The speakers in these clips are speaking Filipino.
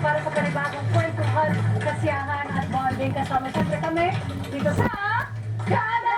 para sa panibagong kwentuhan, kasiyahan at bonding kasama siyempre kami dito sa Kada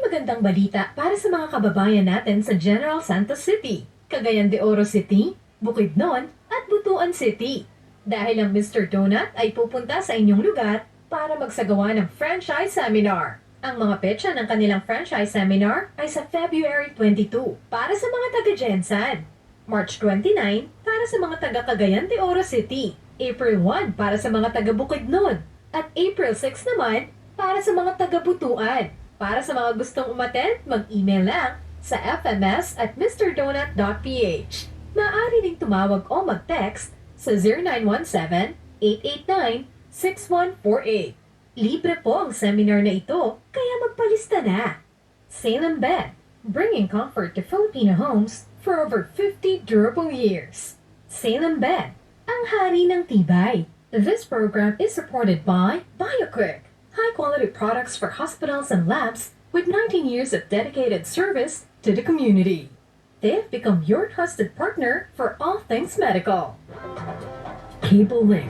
Magandang balita para sa mga kababayan natin sa General Santos City, Cagayan de Oro City, Bukidnon at Butuan City. Dahil ang Mr. Donut ay pupunta sa inyong lugar para magsagawa ng franchise seminar. Ang mga petsa ng kanilang franchise seminar ay sa February 22 para sa mga taga-Gensan, March 29 para sa mga taga-Cagayan de Oro City, April 1 para sa mga taga-Bukidnon, at April 6 naman para sa mga taga-Butuan. Para sa mga gustong umattend, mag-email lang sa fms@mrdonut.ph. Maaari ding tumawag o mag-text sa 0917-889-6148. Libre po ang seminar na ito, kaya magpalista na. Salem Bed, bringing comfort to Filipino homes for over 50 durable years. Salem Bed, ang hari ng tibay. This program is supported by BioQuick, high-quality products for hospitals and labs with 19 years of dedicated service to the community. They've become your trusted partner for all things medical. Cable Link,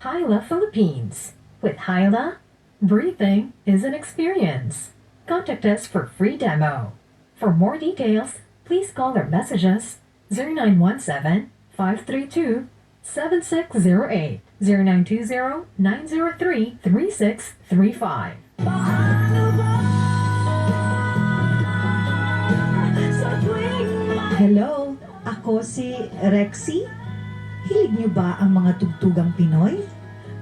Hyla Philippines. With Hyla, breathing is an experience. Contact us for free demo. For more details, please call or message us 0917-532-7608. 0920-903-3635. Hello, ako si Rexy. Hilig niyo ba ang mga tugtugang Pinoy?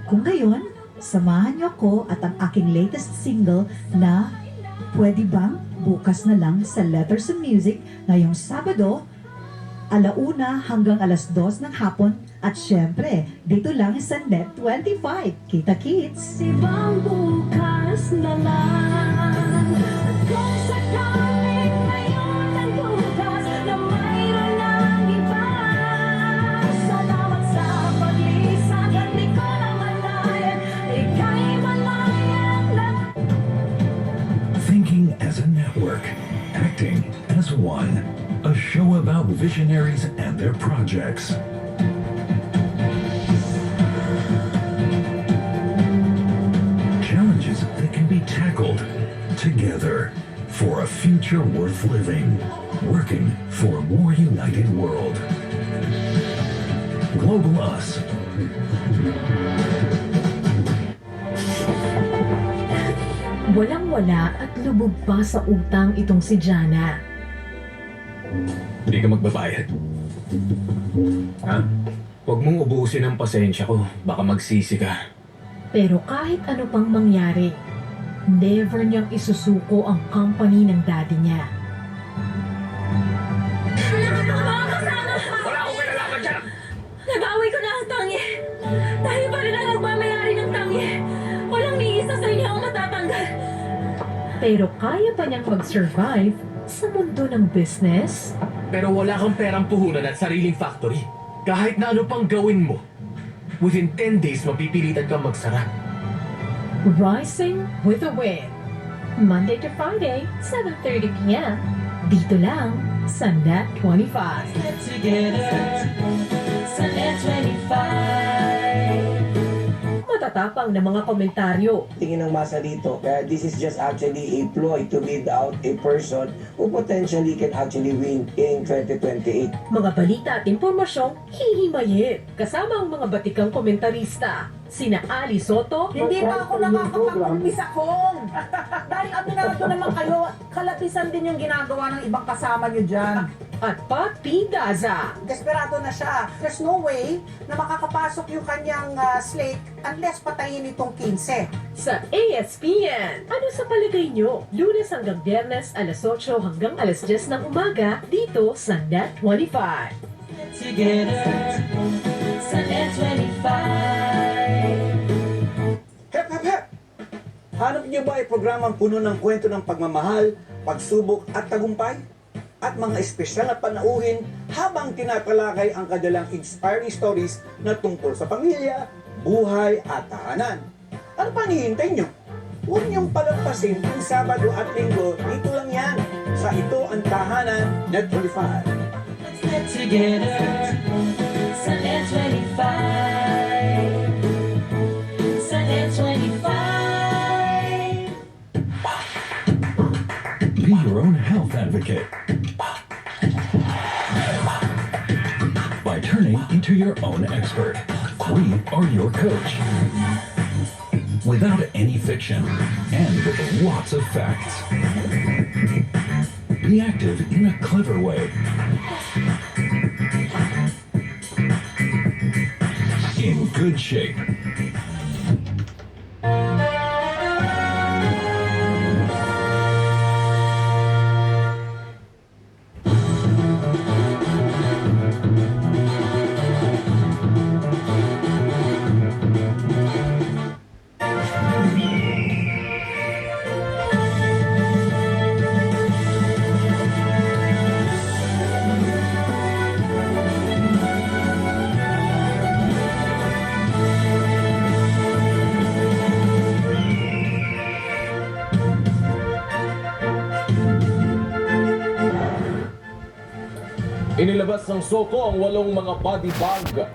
Kung gayon, samahan niyo ako at ang aking latest single na Pwede Bang bukas na lang sa Letters of Music ngayong Sabado, 1:00 hanggang 2:00 ng hapon. At syempre, dito lang sa Net 25. Kita-kits! Ibang bukas na lang. Kung sakaling ngayon ang bukas na mayroon ng iba. Salamat sa pag-isang at di ko na malayan. Ika'y malayan na. Thinking as a network, acting as one. A show about visionaries and their projects. Challenges that can be tackled together for a future worth living. Working for a more united world. Global Us. Walang-wala at lubog pa sa utang itong si Jana. Hindi ka magbabayad. Ha? Huwag mong ubusin ang pasensya ko. Baka magsisi ka. Pero kahit ano pang mangyari, never niyang isusuko ang company ng daddy niya. Wala akong kinalaman dyan! Nag-away ko na ang tangi. Tayo pa rin ang nagmamayari ng tangi. Walang ni isa sa inyo ang matatanggal. Pero kaya pa niyang mag-survive sa mundo ng business? Pero wala kang perang puhunan at sariling factory. Kahit na ano pang gawin mo, within 10 days mapipilitan kang magsara. Rising with a Win. Monday to Friday, 7:30 p.m. Dito lang sa Net 25. Sa Net 25. Matatapang na mga komentaryo. Tingin ng masa dito. Kaya this is just actually a ploy to weed out a person who potentially can actually win in 2028. Mga balita at impormasyong hihimayin. Kasama ang mga batikang komentarista. Sina Ali Soto, Hindi pa ako nakakapag-umpisa kong. Dahil aminado naman kayo, kalapisan din yung ginagawa ng ibang kasama nyo dyan. at Papi Daza. Desperado na siya. There's no way na makakapasok yung kanyang slate unless patayin itong 15. Sa ASPN, ano sa palagay nyo? Lunes hanggang Biyernes, alas 8 hanggang alas 10 ng umaga, dito sa Net 25. Together sa Net 25. niyo ba ay programang puno ng kwento ng pagmamahal, pagsubok at tagumpay? At mga espesyal na panauhin habang tinatalakay ang kadalang inspiring stories na tungkol sa pamilya, buhay at tahanan. Ano pa hinihintay niyo? Huwag niyong palampasin kung Sabado at Linggo, dito lang yan sa Ito ang Tahanan Net 25. Let's get together sa Net 25. Sa Net 25. Be your own health advocate by turning into your own expert. We are your coach. Without any fiction and with lots of facts. Be active in a clever way. In good shape. Inilabas ng Soko ang 8 mga body bag